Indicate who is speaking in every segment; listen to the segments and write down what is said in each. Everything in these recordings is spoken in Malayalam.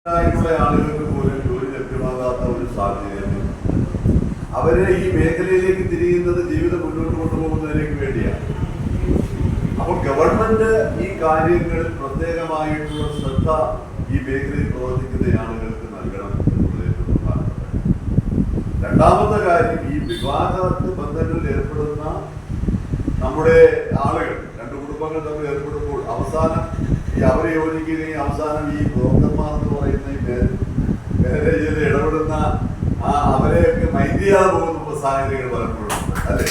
Speaker 1: ആളുകൾക്ക് പോലും ജോലി ലഭ്യമാകാത്ത ഒരു സാഹചര്യം അവരെ ഈ മേഖലയിലേക്ക് തിരിയുന്നത് ജീവിതം മുന്നോട്ട് കൊണ്ടുപോകുന്നതിലേക്ക് വേണ്ടിയാണ്. അപ്പോൾ ഗവൺമെന്റ് ഈ കാര്യങ്ങളിൽ പ്രത്യേകമായിട്ടുള്ള ശ്രദ്ധ ഈ മേഖലയിൽ പ്രവർത്തിക്കുന്ന ആളുകൾക്ക് നൽകണം എന്നുള്ളത് ഏറ്റവും പ്രധാനപ്പെട്ട. രണ്ടാമത്തെ കാര്യം, ഈ വിവാഹ ബന്ധങ്ങളിൽ ഏർപ്പെടുന്ന നമ്മുടെ ആളുകൾ, രണ്ട് കുടുംബങ്ങൾ തമ്മിൽ ഏർപ്പെടുമ്പോൾ അവസാനം ഈ അവരെ യോജിക്കുകയും അവസാനം ഈ ബ്രോക്കർമാർ എന്ന് പറയുന്ന ഈ മേഖലയിൽ ഇടപെടുന്ന അവരെയൊക്കെ മൈൻഡ് ചെയ്യാതെ പോകുന്ന സാഹചര്യങ്ങൾ പലപ്പോഴും അല്ലെ.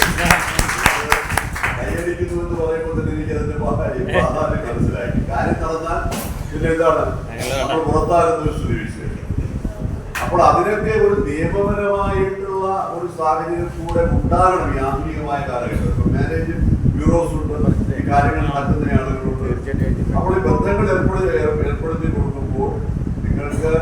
Speaker 1: കൈയടിക്കുന്നു എന്ന് പറയുമ്പോൾ തന്നെ എനിക്ക് അതിന്റെ പ്രാധാന്യം മനസ്സിലാക്കി. കാര്യം നടന്നാൽ പിന്നെ എന്താണ് നമ്മൾ പുറത്താകുന്ന ഒരു സ്ഥിതിവിശേഷം. അപ്പോൾ അതിനൊക്കെ ഒരു നിയമപരമായിട്ടുള്ള ഒരു സാഹചര്യം കൂടെ ഉണ്ടാകണം ഈ ആധുനികമായ കാലഘട്ടത്തിൽ. ഇപ്പൊ മാരേജ് ബ്യൂറോസ് ഉണ്ട്, ഈ കാര്യങ്ങൾ നടക്കുന്ന ആളുകളുണ്ട്. അപ്പോൾ ഈ ബന്ധങ്ങൾ ഏർപ്പെടുത്തി കൊടുക്കുമ്പോൾ നിങ്ങൾക്ക്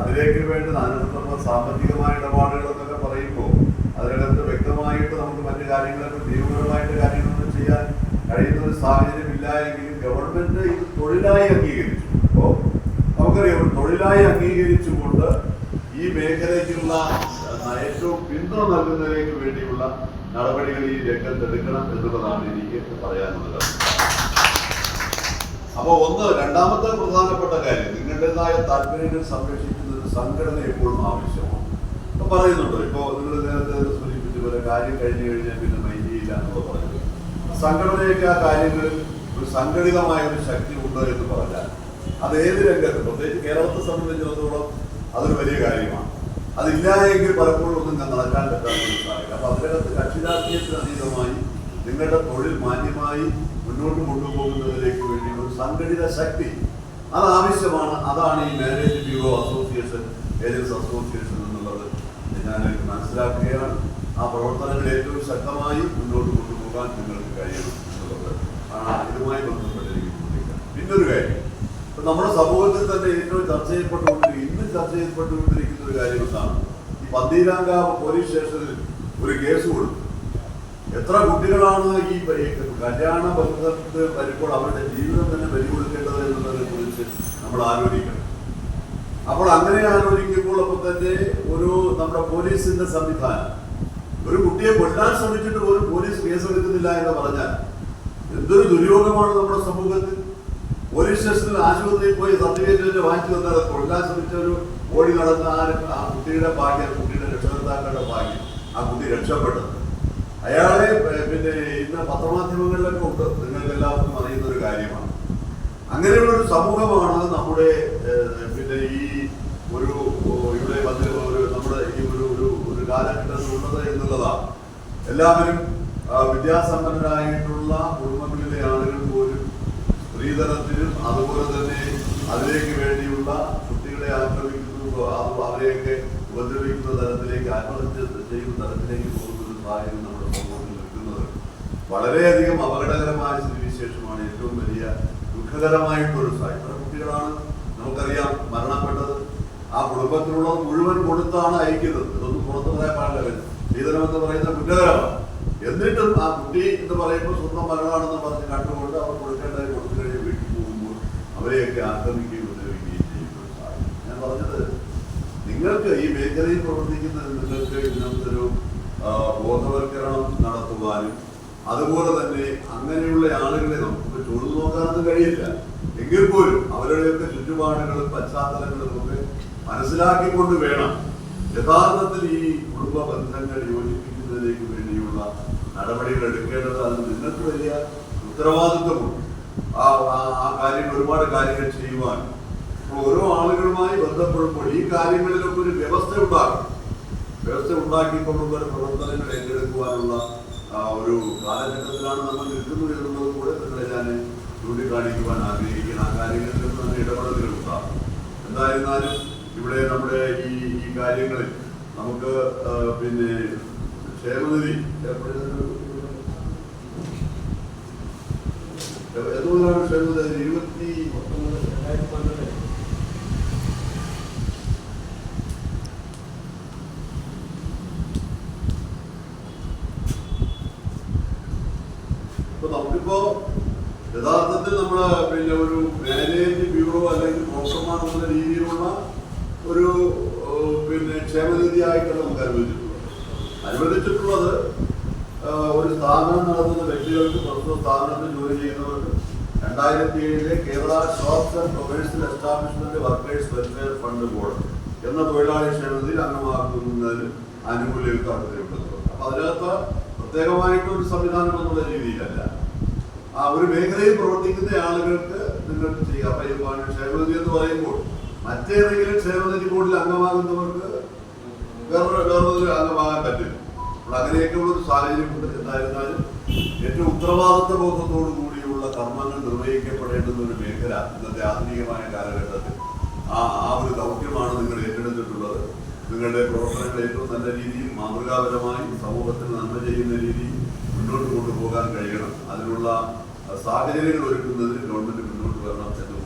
Speaker 1: അതിലേക്ക് വേണ്ടി അതിനകത്തുള്ള സാമ്പത്തികമായ ഇടപാടുകൾ എന്നൊക്കെ പറയുമ്പോൾ അതിനകത്ത് വ്യക്തമായിട്ട് നമുക്ക് മറ്റു കാര്യങ്ങളൊക്കെ നിയമപരമായിട്ട് കാര്യങ്ങളൊന്നും ചെയ്യാൻ കഴിയുന്ന ഒരു സാഹചര്യം ഇല്ല എങ്കിലും ഗവൺമെന്റ് ഇത് തൊഴിലായി അംഗീകരിച്ചു. അപ്പോൾ നമുക്കറിയാം, തൊഴിലായി അംഗീകരിച്ചുകൊണ്ട് ഈ മേഖലയ്ക്കുള്ള ഏറ്റവും പിന്തുണ നൽകുന്നതിലേക്ക് വേണ്ടിയുള്ള നടപടികൾ ഈ രംഗത്തെടുക്കണം എന്നുള്ളതാണ് എനിക്ക് പറയാനുള്ളത്. അപ്പോൾ രണ്ടാമത്തെ പ്രധാനപ്പെട്ട കാര്യം, നിങ്ങളുടേതായ താല്പര്യങ്ങൾ സംരക്ഷിക്കുന്ന ഒരു സംഘടന എപ്പോഴും ആവശ്യമാണ്. ഇപ്പൊ പറയുന്നുണ്ട്, ഇപ്പോ നിങ്ങൾ നേരത്തെ സൂചിപ്പിച്ച പോലെ കാര്യം കഴിഞ്ഞു കഴിഞ്ഞാൽ പിന്നെ മൈൻഡ് ചെയ്യില്ല എന്നുള്ള പറയുന്നത്. സംഘടനയൊക്കെ ആ കാര്യങ്ങളിൽ ഒരു സംഘടിതമായ ഒരു ശക്തി ഉണ്ട് എന്ന് പറഞ്ഞാൽ അത് ഏത് രംഗത്ത്, പ്രത്യേകിച്ച് കേരളത്തെ സംബന്ധിച്ചിടത്തോളം അതൊരു വലിയ കാര്യമാണ്. അതില്ല എങ്കിൽ പലപ്പോഴും ഒന്നും നടക്കാൻ പറ്റാത്ത ഒരു സാഹചര്യം. അപ്പൊ അതിനകത്ത് കക്ഷി രാഷ്ട്രീയത്തിന് അതീതമായി നിങ്ങളുടെ തൊഴിൽ മാന്യമായി മുന്നോട്ട് കൊണ്ടുപോകുന്നതിലേക്ക് വേണ്ടി ഒരു സംഘടിത ശക്തി അത് ആവശ്യമാണ്. അതാണ് ഈ marriage bureau association, agents association എന്നുള്ളത് ഞാൻ മനസ്സിലാക്കുകയാണ്. ആ പ്രവർത്തനങ്ങൾ ഏറ്റവും ശക്തമായി മുന്നോട്ട് കൊണ്ടുപോകാൻ നിങ്ങൾക്ക് കഴിയണം എന്നുള്ളത് ഇതുമായി ബന്ധപ്പെട്ടിരിക്കുന്നത്. പിന്നൊരു കാര്യം, നമ്മുടെ സമൂഹത്തിൽ തന്നെ ഏറ്റവും ഇന്ന് ചർച്ച ചെയ്യപ്പെട്ടുകൊണ്ടിരിക്കുന്ന ഒരു കാര്യം എന്താണ്, ഈ പന്തീരാങ്കാവ് പോലീസ് സ്റ്റേഷനിൽ ഒരു കേസ് കൊടുത്തു. എത്ര കുട്ടികളാണ് ഈ കല്യാണ ബന്ധത്തിൽ വരുമ്പോൾ അവരുടെ ജീവിതം തന്നെ ബലി കൊടുക്കേണ്ടത് എന്നുള്ളതിനെ കുറിച്ച് നമ്മൾ ആലോചിക്കണം. അപ്പോൾ അങ്ങനെ ആലോചിക്കുമ്പോൾ അപ്പോൾ തന്നെ നമ്മുടെ പോലീസിന്റെ സംവിധാനം ഒരു കുട്ടിയെ കൊല്ലാൻ ശ്രമിച്ചിട്ട് ഒരു പോലീസ് കേസെടുക്കുന്നില്ല എന്ന് പറഞ്ഞാൽ എന്തൊരു ദുര്യോഗമാണ് നമ്മുടെ സമൂഹത്തിൽ. പോലീസ് സ്റ്റേഷനിൽ ആശുപത്രിയിൽ പോയി സർട്ടിഫിക്കറ്റ് വാങ്ങിച്ചു വന്നാൽ കൊല്ലാൻ ശ്രമിച്ചൊരു ഓടി നടന്ന ആ കുട്ടിയുടെ ഭാഗ്യം, കുട്ടിയുടെ രക്ഷകർത്താക്കളുടെ ഭാഗ്യം, ആ കുട്ടി രക്ഷപ്പെട്ടത്. അയാളെ പിന്നെ ഇന്ന് പത്രമാധ്യമങ്ങളിലൊക്കെ ഉണ്ട്, നിങ്ങൾക്ക് എല്ലാവർക്കും അറിയുന്ന ഒരു കാര്യമാണ്. അങ്ങനെയുള്ള ഒരു സമൂഹമാണ് നമ്മുടെ പിന്നെ ഈ ഇവിടെ നമ്മുടെ ഈ ഒരു കാലഘട്ടത്തിലുള്ളത് എന്നുള്ളതാണ്. എല്ലാവരും വിദ്യാസമ്പന്നരായിട്ടുള്ള കുടുംബങ്ങളിലെ ആളുകൾ പോലും സ്ത്രീധനത്തിനും അതുപോലെ തന്നെ അതിലേക്ക് വേണ്ടിയുള്ള കുട്ടികളെ ആക്രമിക്കുന്നു, അവരെയൊക്കെ ഉപദ്രവിക്കുന്ന തരത്തിലേക്ക്, ആത്മഹത്യ ചെയ്യുന്ന തരത്തിലേക്ക് പോകുന്ന ഒരു സാഹചര്യം നമ്മുടെ സമൂഹത്തിൽ നിൽക്കുന്നത് വളരെയധികം അപകടകരമായ സ്ഥിതിവിശേഷമാണ്. ഏറ്റവും വലിയ ദുഃഖകരമായിട്ടൊരു സാഹചര്യം. എത്ര കുട്ടികളാണ് നമുക്കറിയാം മരണപ്പെട്ടത്. ആ കുടുംബത്തിലുള്ളത് മുഴുവൻ കൊടുത്താണ് അയക്കുന്നത്. ഇതൊന്നും പുറത്തു പറയാൻ പാടില്ല. സ്ത്രീധനം എന്ന് പറയുന്ന കുറ്റകരമാണ്. എന്നിട്ടും ആ കുട്ടി എന്ന് പറയുമ്പോൾ സ്വന്തം മരണമാണെന്ന് പറഞ്ഞ് കണ്ടുകൊണ്ട് അവർ കൊടുക്കേണ്ടത് കൊടുത്തു കഴിഞ്ഞ് വീട്ടിൽ പോകുമ്പോൾ അവരെയൊക്കെ ആക്രമിക്കുകയും ഉപദ്രവിക്കുകയും ചെയ്യുന്ന ഒരു സാഹചര്യം. ഞാൻ പറഞ്ഞത്, നിങ്ങൾക്ക് ഈ മേഖലയിൽ പ്രവർത്തിക്കുന്ന നിങ്ങൾക്ക് ഇതിനകത്തൊരു ബോധവൽക്കരണം നടത്തുവാനും അതുപോലെ തന്നെ അങ്ങനെയുള്ള ആളുകളെ നമുക്ക് ചൂട് നോക്കാനൊന്നും കഴിയില്ല. എങ്കിൽ പോലും അവരുടെയൊക്കെ ചുറ്റുപാടുകളും പശ്ചാത്തലങ്ങളും ഒക്കെ മനസ്സിലാക്കിക്കൊണ്ട് വേണം യഥാർത്ഥത്തിൽ ഈ കുടുംബ ബന്ധങ്ങൾ യോജിപ്പിക്കുന്നതിലേക്ക് വേണ്ടിയുള്ള നടപടികൾ എടുക്കേണ്ടത്. അതിന് നിങ്ങൾക്ക് വലിയ ഉത്തരവാദിത്വമുണ്ട്. ആ കാര്യങ്ങൾ, ഒരുപാട് കാര്യങ്ങൾ ചെയ്യുവാൻ ഓരോ ആളുകളുമായി ബന്ധപ്പെടുമ്പോൾ ഈ കാര്യങ്ങളിലൊക്കെ ഒരു വ്യവസ്ഥ ഉണ്ടാകും. വ്യവസ്ഥ ഉണ്ടാക്കിക്കൊണ്ടുള്ള പ്രവർത്തനങ്ങൾ ഏറ്റെടുക്കുവാനുള്ള ഒരു കാലഘട്ടത്തിലാണ് നമ്മൾ നിൽക്കുന്നത് എന്നുള്ളത് കൂടെ നിങ്ങളെ ഞാൻ ചൂണ്ടിക്കാണിക്കുവാൻ ആഗ്രഹിക്കുന്ന ആ കാര്യങ്ങളിൽ തന്നെ ഇടപെടലുകൾ ഉണ്ടാകും. എന്തായിരുന്നാലും ഇവിടെ നമ്മുടെ ഈ കാര്യങ്ങളിൽ നമുക്ക് പിന്നെ ക്ഷേമനിധി എന്തുകൊണ്ടാണ് ക്ഷേമനിധി 2012 ഇപ്പൊ നമുക്കിപ്പോ യഥാർത്ഥത്തിൽ നമ്മള് പിന്നെ ഒരു മാനേജ് ബ്യൂറോ അല്ലെങ്കിൽ ബ്രോക്കർമാർ എന്ന രീതിയിലുള്ള ഒരു പിന്നെ ക്ഷേമനിധിയായിട്ടാണ് നമുക്ക് അനുവദിച്ചിട്ടുള്ളത് ഒരു സ്ഥാപനം നടത്തുന്ന വ്യക്തികൾക്ക് പ്രസ്തുത സ്ഥാപനത്തിൽ ജോലി ചെയ്യുന്നവർക്ക് 2007 Kerala shops and commercial establishment workers welfare fund board എന്ന തൊഴിലാളി ക്ഷേമനിധിയിൽ അംഗമാക്കുന്നതിന് ആനുകൂല്യങ്ങൾക്ക് അർഹതയുണ്ടെന്നുള്ളത്. അപ്പൊ അതിനകത്ത് പ്രത്യേകമായിട്ടൊരു സംവിധാനം എന്നുള്ള രീതിയിലല്ല, ആ ഒരു മേഖലയിൽ പ്രവർത്തിക്കുന്ന ആളുകൾക്ക് നിങ്ങൾക്ക് ചെയ്യാം. അപ്പൊ ക്ഷേമനിധി എന്ന് പറയുമ്പോൾ മറ്റേതെങ്കിലും ക്ഷേമനിധി ബോർഡിൽ അംഗമാകുന്നവർക്ക് വേറൊരു അംഗമാകാൻ പറ്റില്ല. അപ്പോൾ അങ്ങനെയൊക്കെയുള്ള ഒരു സാഹചര്യം കൊണ്ട് എന്തായിരുന്നാലും ഏറ്റവും ഉത്തരവാദിത്വ ബോധത്തോടു കൂടിയുള്ള കർമ്മങ്ങൾ നിർവഹിക്കപ്പെടേണ്ടുന്ന ഒരു മേഖല ഇന്നത്തെ ആധുനികമായ കാലഘട്ടത്തിൽ ആ ഒരു ദൗത്യമാണ് നിങ്ങൾ ഏറ്റെടുത്തിട്ടുള്ളത്. നിങ്ങളുടെ പ്രവർത്തനങ്ങൾ ഏറ്റവും നല്ല രീതിയിൽ മാതൃകാപരമായി സമൂഹത്തിന് നന്മ ചെയ്യുന്ന രീതിയിൽ മുന്നോട്ട് കൊണ്ടുപോകാൻ കഴിയണം. അതിനുള്ള സാഹചര്യങ്ങൾ ഒരുക്കുന്നതിന് ഗവൺമെന്റ് മുന്നോട്ട് വരണം എന്ന്